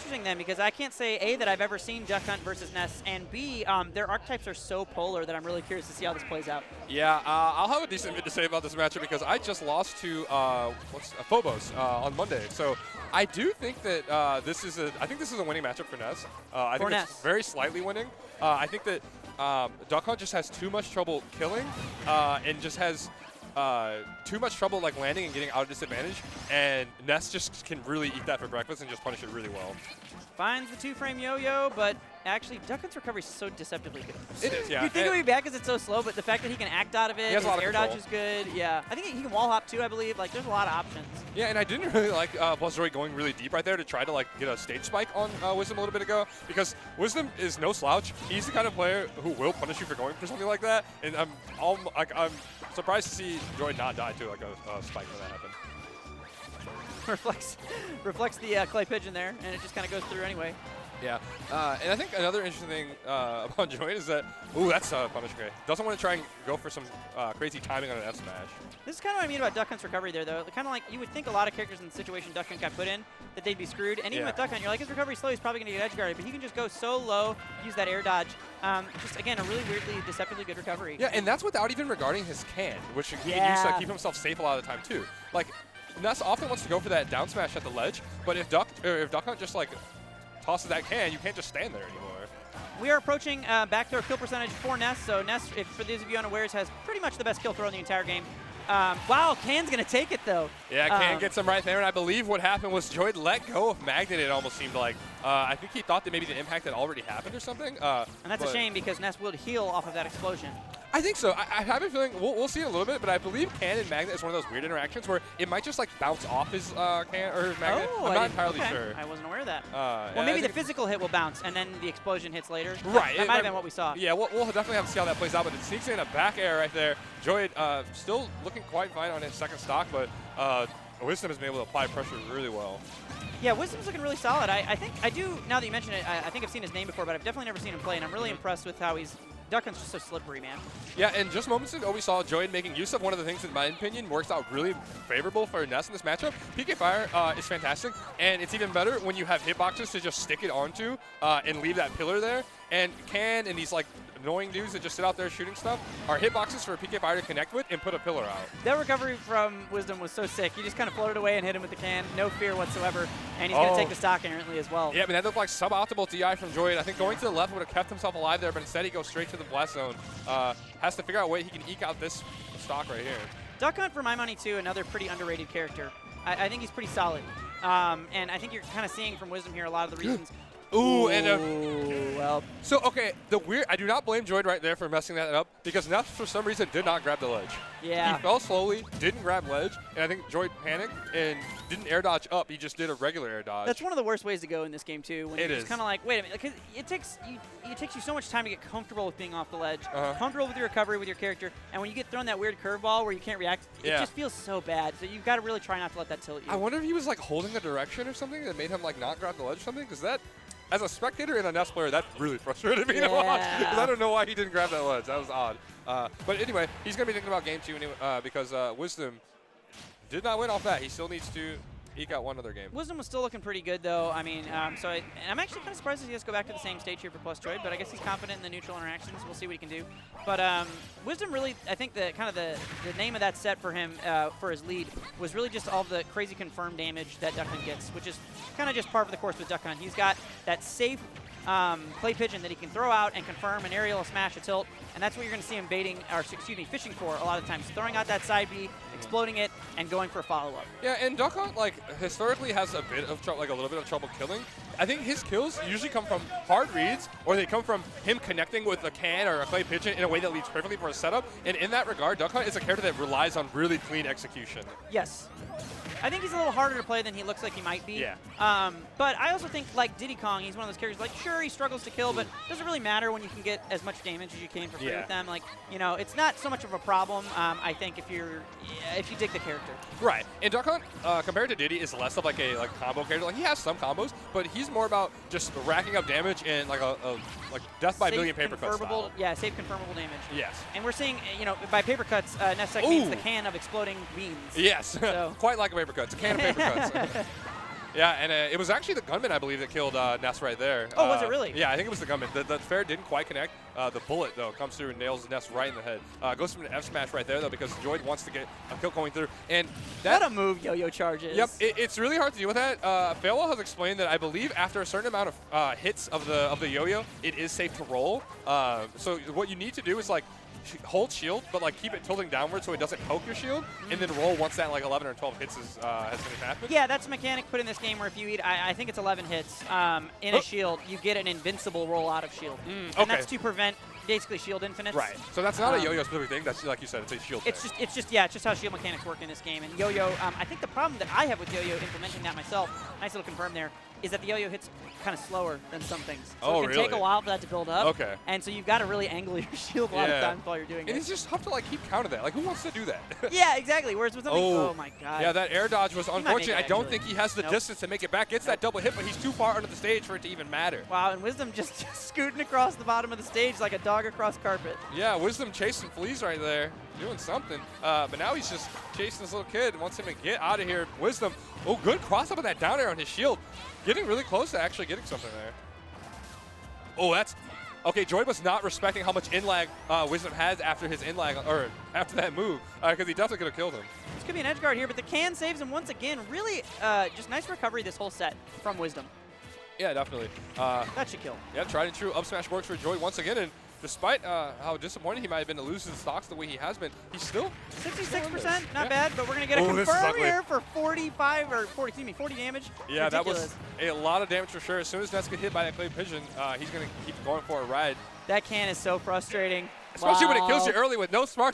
interesting then, because I can't say, A, that I've ever seen Duck Hunt versus Ness, and B, their archetypes are so polar that I'm really curious to see how this plays out. Yeah, I'll have a decent bit to say about this matchup because I just lost to Phobos on Monday. So I do think that I think this is a winning matchup for Ness. I think it's very slightly winning. I think that Duck Hunt just has too much trouble killing and just has too much trouble like landing and getting out of disadvantage, and Ness just can really eat that for breakfast and just punish it really well. Finds the 2-frame yo-yo, but actually Duck Hunt's recovery is so deceptively good. It is, yeah. You'd think it would be bad because it's so slow, but the fact that he can act out of it, his air dodge is good. Yeah, I think he can wall hop too, I believe. Like, there's a lot of options. Yeah, and I didn't really like Buzzroy going really deep right there to try to like get a stage spike on Wisdom a little bit ago, because Wisdom is no slouch. He's the kind of player who will punish you for going for something like that, and I'm surprised to see Joy not die to like a spike when that happened. reflects the clay pigeon there, and it just kind of goes through anyway. Yeah, and I think another interesting thing about Joy is that, ooh, that's punish K. Doesn't want to try and go for some crazy timing on an F smash. This is kind of what I mean about Duck Hunt's recovery there, though. Kind of like you would think a lot of characters in the situation Duck Hunt got put in, that they'd be screwed. And even with Duck Hunt, you're like, his recovery's slow, he's probably going to get edge guarded, but he can just go so low, use that air dodge. Just, again, a really weirdly, deceptively good recovery. Yeah, and that's without even regarding his can, which he can use to keep himself safe a lot of the time, too. Like, Ness often wants to go for that down smash at the ledge, but if Duck Hunt just, like, tosses that can, you can't just stand there anymore. We are approaching back throw kill percentage for Ness. So Ness, for those of you unawares, has pretty much the best kill throw in the entire game. Wow, Can's going to take it, though. Yeah, Can gets him right there, and I believe what happened was Joy let go of Magnet, it almost seemed like. I think he thought that maybe the impact had already happened or something. And that's a shame, because Ness would heal off of that explosion. I think so. I have a feeling, we'll see in a little bit, but I believe Can and Magnet is one of those weird interactions where it might just like bounce off his Can or his Magnet. Oh, I'm not entirely sure. I wasn't aware of that. Well, maybe the physical hit will bounce and then the explosion hits later. Right. That might have been what we saw. Yeah, we'll definitely have to see how that plays out, but it sneaks in a back air right there. Joy still looking quite fine on his second stock, but Wisdom has been able to apply pressure really well. Yeah, Wisdom's looking really solid. I think I do, now that you mention it, I think I've seen his name before, but I've definitely never seen him play, and I'm really impressed with how he's Duck Hunt's just so slippery, man. Yeah, and just moments ago we saw Joy making use of one of the things, in my opinion, works out really favorable for Ness in this matchup. PK Fire is fantastic, and it's even better when you have hitboxes to just stick it onto and leave that pillar there. And Can and these like annoying dudes that just sit out there shooting stuff are hitboxes for PK Fire to connect with and put a pillar out. That recovery from Wisdom was so sick. He just kind of floated away and hit him with the can, no fear whatsoever, and he's going to take the stock errantly as well. Yeah, but that looked like suboptimal DI from Joy. I think going to the left would have kept himself alive there, but instead he goes straight to the blast zone. Has to figure out a way he can eke out this stock right here. Duck Hunt, for my money, too, another pretty underrated character. I think he's pretty solid. And I think you're kind of seeing from Wisdom here a lot of the reasons. Ooh, well. So, okay, I do not blame Joyd right there for messing that up, because Ness, for some reason, did not grab the ledge. Yeah. He fell slowly, didn't grab ledge, and I think Joyd panicked and didn't air dodge up. He just did a regular air dodge. That's one of the worst ways to go in this game, too. When it is. It's kind of like, wait a minute, because it takes you so much time to get comfortable with being off the ledge, comfortable with your recovery with your character, and when you get thrown that weird curveball where you can't react, it just feels so bad. So you've got to really try not to let that tilt you. I wonder if he was like holding a direction or something that made him like not grab the ledge or something, because that, as a spectator and a Ness player, that really frustrated me to watch, because I don't know why he didn't grab that ledge. That was odd. But anyway, he's going to be thinking about game 2 anyway, because Wisdom did not win off that. He still needs to eke out one other game. Wisdom was still looking pretty good, though. I mean, and I'm actually kind of surprised that he has to go back to the same stage here for Plus Joy, but I guess he's confident in the neutral interactions. We'll see what he can do. But Wisdom really, I think the name of that set for him for his lead was really just all the crazy confirmed damage that Duck Hunt gets, which is kind of just par for the course with Duck Hunt. He's got that safe clay pigeon that he can throw out and confirm an aerial smash, a tilt, and that's what you're going to see him fishing for a lot of times, throwing out that side B, exploding it, and going for a follow-up. Yeah, and Duck Hunt, like, historically has a bit of trouble, like a little bit of trouble killing. I think his kills usually come from hard reads, or they come from him connecting with a can or a clay pigeon in a way that leads perfectly for a setup. And in that regard, Duck Hunt is a character that relies on really clean execution. Yes. I think he's a little harder to play than he looks like he might be. Yeah. But I also think, like Diddy Kong, he's one of those characters, like, sure, he struggles to kill, but it doesn't really matter when you can get as much damage as you can for free with them. Like, you know, it's not so much of a problem, I think, if you dig the character. Right. And Duck Hunt, compared to Diddy, is less of like a combo character. Like, he has some combos, but he's more about just racking up damage and like a death by million paper cuts style. Yeah, safe confirmable damage. Yes. And we're seeing, you know, by paper cuts, Ness means the can of exploding beams. Yes. So. Quite like a paper cut. It's a can of paper cuts. Yeah, and it was actually the gunman, I believe, that killed Ness right there. Oh, was it really? Yeah, I think it was the gunman. The fair didn't quite connect. The bullet, though, comes through and nails Ness right in the head. Goes from an F smash right there, though, because Joyd wants to get a kill going through. And that, what a move Yo-Yo charges. Yep, it's really hard to deal with that. Failwell has explained that I believe after a certain amount of hits of the yo-yo, it is safe to roll. So what you need to do is like hold shield, but like keep it tilting downward so it doesn't poke your shield, and then roll once that like 11 or 12 hits has finished happening. Yeah, that's a mechanic put in this game where if you eat, I think it's 11 hits in a shield, you get an invincible roll out of shield. Okay. And that's to prevent basically shield infinites. Right. So that's not a yo-yo specific thing. That's like you said, it's a shield thing. It's just how shield mechanics work in this game. And yo-yo, I think the problem that I have with yo-yo implementing that myself, nice little confirm there, is that the yo-yo hits kind of slower than some things. So it can take a while for that to build up. Okay. And so you've got to really angle your shield a lot of times while you're doing it. And it's just tough to like keep count of that. Like who wants to do that? Yeah, exactly. Whereas with something, oh my god. Yeah, that air dodge was unfortunate. I don't actually. think he has the distance to make it back. Gets that double hit, but he's too far under the stage for it to even matter. Wow, and Wisdom just scooting across the bottom of the stage like a dog across carpet. Yeah, Wisdom chasing fleas right there, doing something. But now he's just chasing this little kid and wants him to get out of here. Wisdom, oh, good cross up of that down air on his shield. Getting really close to actually getting something there. Oh, that's... Okay, Joyd was not respecting how much in-lag Wisdom has after his in-lag, or after that move, because he definitely could have killed him. This could be an edge guard here, but the can saves him once again. Really, just nice recovery this whole set from Wisdom. Yeah, definitely. That should kill. Yeah, tried and true up smash works for Joyd once again, and despite how disappointed he might have been to lose his stocks the way he has been, he's still 66%, not bad, but we're going to get a confirm here for 40 damage. Yeah, Ridiculous. that was a lot of damage for sure. As soon as Ness gets hit by that clay pigeon, he's going to keep going for a ride. That can is so frustrating. Especially when it kills you early with no smart